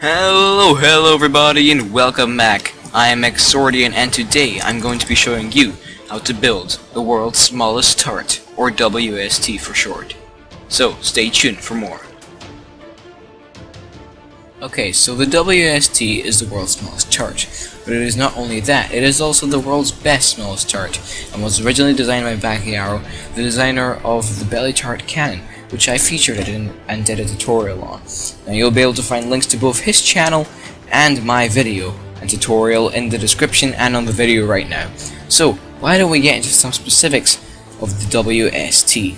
Hello everybody and welcome back. I am Exswordion and today I'm going to be showing you how to build the world's smallest turret, or WST for short. So stay tuned for more. Okay, so the WST is the world's smallest turret, but it is not only that, it is also the world's best smallest turret, and was originally designed by Arrow, the designer of the belly turret cannon, which I featured it in and did a tutorial on. Now you'll be able to find links to both his channel and my video and tutorial in the description and on the video right now. So why don't we get into some specifics of the WST.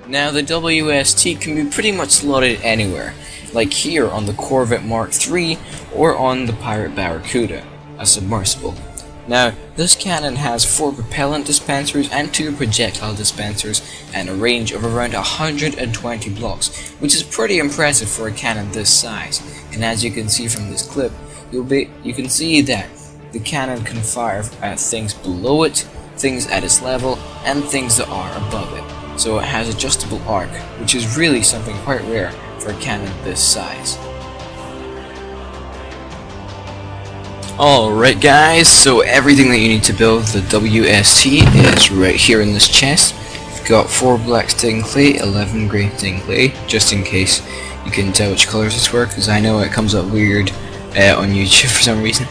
Now the WST can be pretty much slotted anywhere, like here on the Corvette Mark III or on the Pirate Barracuda, a submersible. Now, this cannon has 4 propellant dispensers and 2 projectile dispensers and a range of around 120 blocks, which is pretty impressive for a cannon this size. And as you can see from this clip, you can see that the cannon can fire at things below it, things at its level, and things that are above it. So it has adjustable arc, which is really something quite rare for a cannon this size. Alright guys, so everything that you need to build the WST is right here in this chest. We've got 4 black stained clay, 11 grey stained clay, just in case you can tell which colors this work, because I know it comes up weird on YouTube for some reason.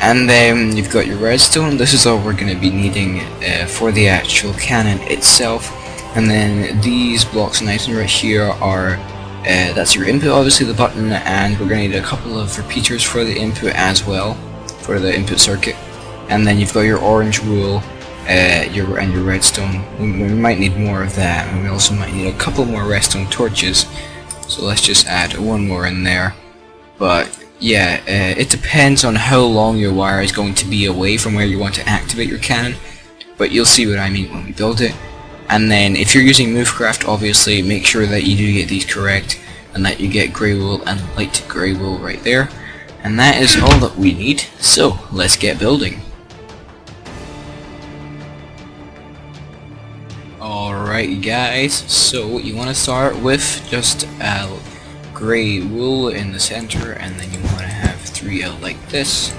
And then you've got your redstone. This is all we're going to be needing for the actual cannon itself. And then these blocks and items right here are that's your input, obviously the button, and we're going to need a couple of repeaters for the input as well, for the input circuit. And then you've got your orange wool and your redstone. We might need more of that, and we also might need a couple more redstone torches, so let's just add one more in there. But yeah, it depends on how long your wire is going to be away from where you want to activate your cannon, but you'll see what I mean when we build it. And then if you're using Movecraft, obviously make sure that you do get these correct and that you get grey wool and light grey wool right there. And that is all that we need, so let's get building. Alright guys, so you want to start with just grey wool in the center, and then you want to have 3 out like this,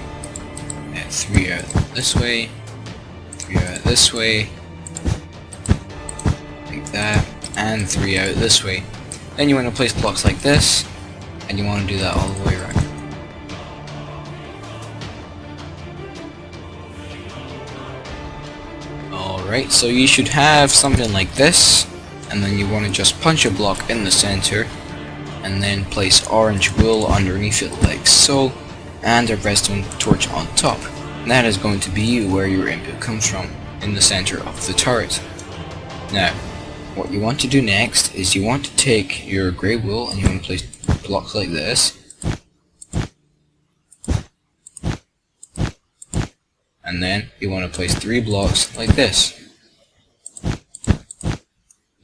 3 out this way, 3 out this way, like that, and 3 out this way. Then you want to place blocks like this, and you want to do that all the way around. Alright, so you should have something like this, and then you want to just punch a block in the center, and then place orange wool underneath it like so, and a redstone torch on top. And that is going to be where your input comes from, in the center of the turret. Now, what you want to do next is you want to take your grey wool and you want to place blocks like this. And then you want to place 3 blocks like this.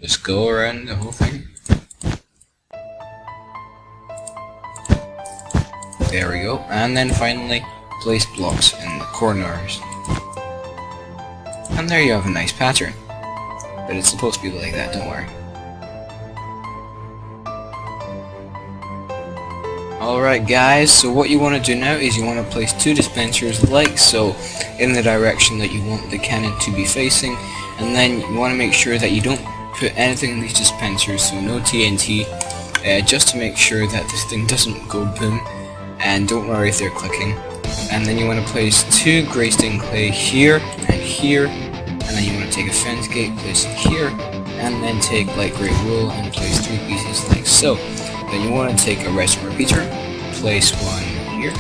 Just go around the whole thing. There we go. And then finally place blocks in the corners. And there you have a nice pattern. But it's supposed to be like that, don't worry. Alright guys, so what you want to do now is you want to place 2 dispensers like so in the direction that you want the cannon to be facing, and then you want to make sure that you don't put anything in these dispensers, so no TNT, just to make sure that this thing doesn't go boom, and don't worry if they're clicking. And then you want to place 2 grey stained clay here and here, and then you want to take a fence gate, place it here, and then take light grey wool and place 3 pieces like so. Then you want to take a redstone repeater, place one here,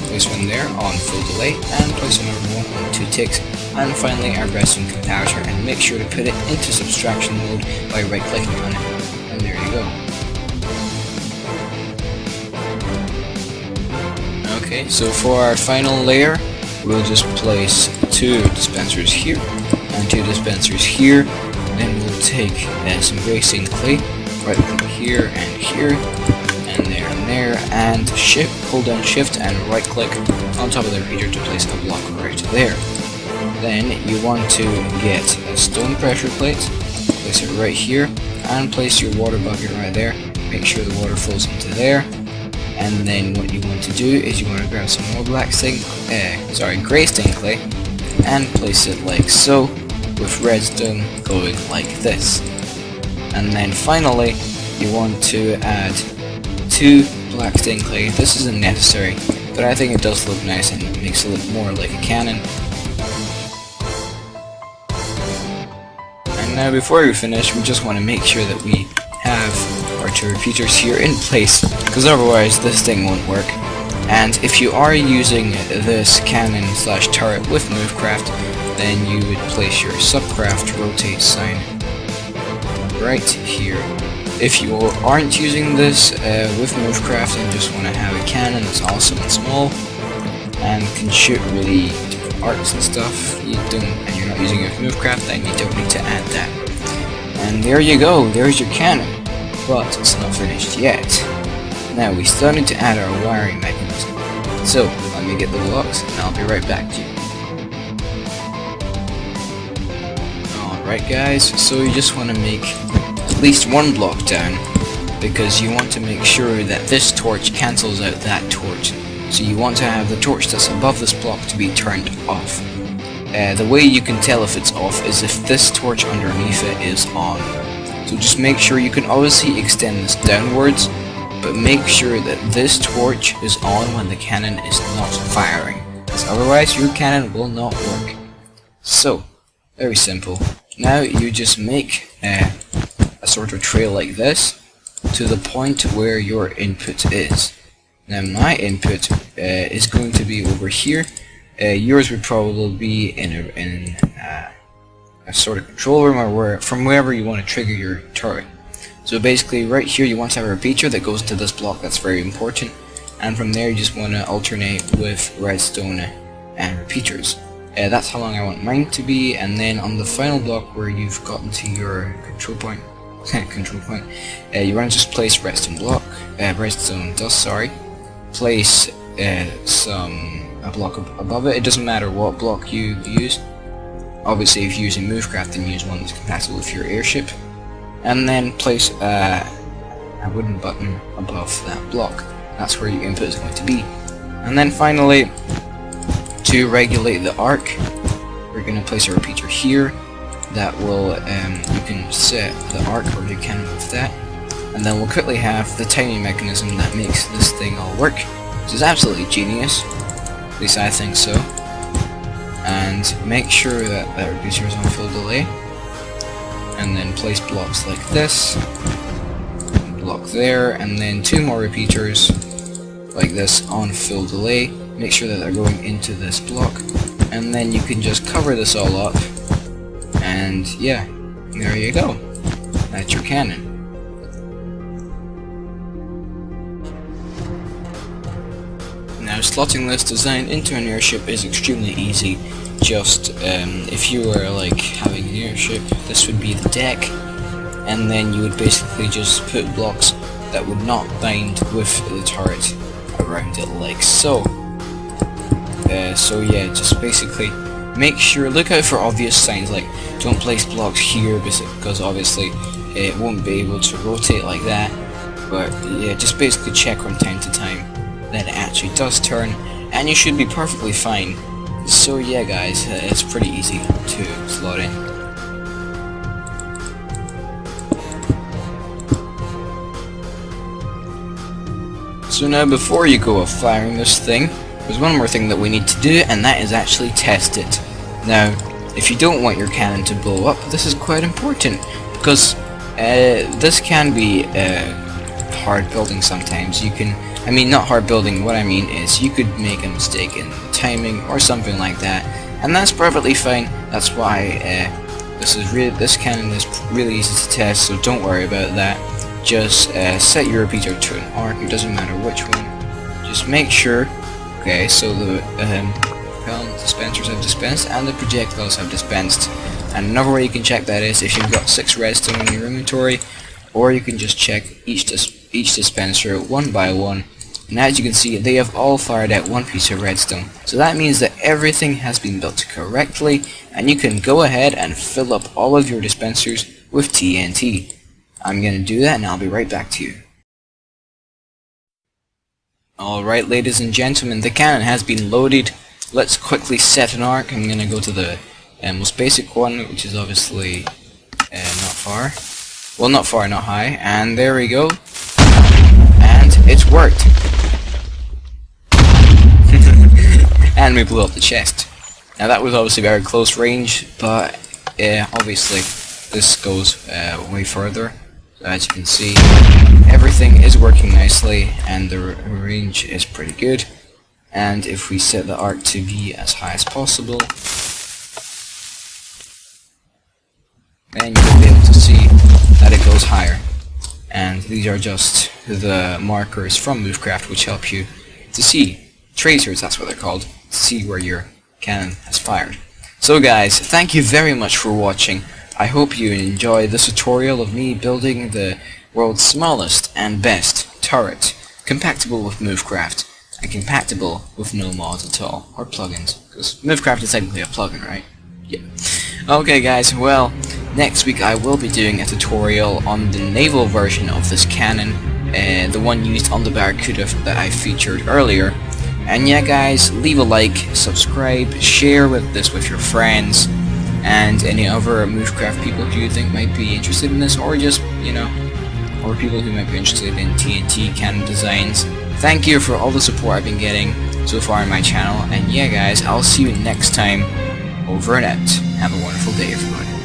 place one there on full delay, and place another one on 2 ticks, and finally our redstone comparator, and make sure to put it into subtraction mode by right clicking on it, and there you go. Okay, so for our final layer, we'll just place 2 dispensers here, and 2 dispensers here, then we'll take some grey stained clay, right click here, and there, and hold down shift and right click on top of the repeater to place a block right there. Then you want to get a stone pressure plate, place it right here, and place your water bucket right there. Make sure the water flows into there. And then what you want to do is you want to grab some more grey stained clay, and place it like so, with redstone going like this. And then finally, you want to add 2 black stained clay. This isn't necessary, but I think it does look nice and it makes it look more like a cannon. And now before we finish, we just want to make sure that we have our 2 repeaters here in place, because otherwise this thing won't work. And if you are using this cannon slash turret with Movecraft, then you would place your subcraft rotate sign right here. If you aren't using this with Movecraft and just want to have a cannon that's awesome and small and can shoot really different arcs and stuff, and you're not using it with Movecraft, then you don't need to add that. And there you go, there's your cannon. But it's not finished yet. Now we still need to add our wiring mechanism. So let me get the blocks and I'll be right back to you. Alright guys, so you just want to make at least 1 block down, because you want to make sure that this torch cancels out that torch. So you want to have the torch that's above this block to be turned off. The way you can tell if it's off is if this torch underneath it is on. So just make sure you can obviously extend this downwards, but make sure that this torch is on when the cannon is not firing, because otherwise your cannon will not work. So, very simple. Now you just make a sort of trail like this to the point where your input is. Now my input is going to be over here. Yours would probably be in a sort of control room, or from wherever you want to trigger your turret. So basically right here you want to have a repeater that goes into this block. That's very important. And from there you just want to alternate with redstone and repeaters. That's how long I want mine to be. And then on the final block where you've gotten to your control point, you want to just place redstone dust, place a block above it. It doesn't matter what block you use. Obviously if you're using Movecraft, then use one that's compatible with your airship. And then place a wooden button above that block. That's where your input is going to be. And then finally, to regulate the arc, we're going to place a repeater here. That will, you can set the arc or your cannon with that. And then we'll quickly have the timing mechanism that makes this thing all work, which is absolutely genius. At least I think so. And make sure that that repeater is on full delay. And then place blocks like this. Block there, and then 2 more repeaters like this on full delay. Make sure that they're going into this block. And then you can just cover this all up. And yeah, there you go. That's your cannon. Now slotting this design into an airship is extremely easy. Just if you were like having an airship, this would be the deck, and then you would basically just put blocks that would not bind with the turret around it like so. So yeah, just basically make sure, look out for obvious signs, like don't place blocks here because obviously it won't be able to rotate like that. But yeah, just basically check from time to time that it actually does turn, and you should be perfectly fine. So yeah guys, it's pretty easy to slot in. So now before you go off firing this thing, there's one more thing that we need to do, and that is actually test it. Now, if you don't want your cannon to blow up, this is quite important, because this can be hard building sometimes. I mean not hard building, what I mean is you could make a mistake in timing or something like that, and that's perfectly fine. That's why this cannon is really easy to test, so don't worry about that. Just set your repeater to an arc, it doesn't matter which one. Just make sure, okay, so the propellant dispensers have dispensed and the projectiles have dispensed. And another way you can check that is if you've got 6 redstone in your inventory, or you can just check each dispenser one by one, and as you can see they have all fired out 1 piece of redstone. So that means that everything has been built correctly, and you can go ahead and fill up all of your dispensers with TNT. I'm gonna do that and I'll be right back to you. Alright, ladies and gentlemen, the cannon has been loaded. Let's quickly set an arc. I'm gonna go to the most basic one, which is obviously not far. Well, not far, not high. And there we go. And it's worked. And we blew up the chest. Now that was obviously very close range, but obviously this goes way further. So as you can see, everything is working nicely and the range is pretty good. And if we set the arc to be as high as possible, then you'll be able to see that it goes higher. And these are just the markers from Movecraft which help you to see, tracers that's what they're called, to see where your cannon has fired. So guys, thank you very much for watching. I hope you enjoyed this tutorial of me building the world's smallest and best turret, compatible with Movecraft, and compatible with no mods at all, or plugins, because Movecraft is technically a plugin, right? Yeah. Okay guys, well, next week I will be doing a tutorial on the naval version of this cannon, the one used on the Barracuda that I featured earlier. And yeah guys, leave a like, subscribe, share this with your friends, and any other Movecraft people who you think might be interested in this, or just, you know, or people who might be interested in TNT cannon designs. Thank you for all the support I've been getting so far on my channel, and yeah guys, I'll see you next time. Over and out. Have a wonderful day everybody.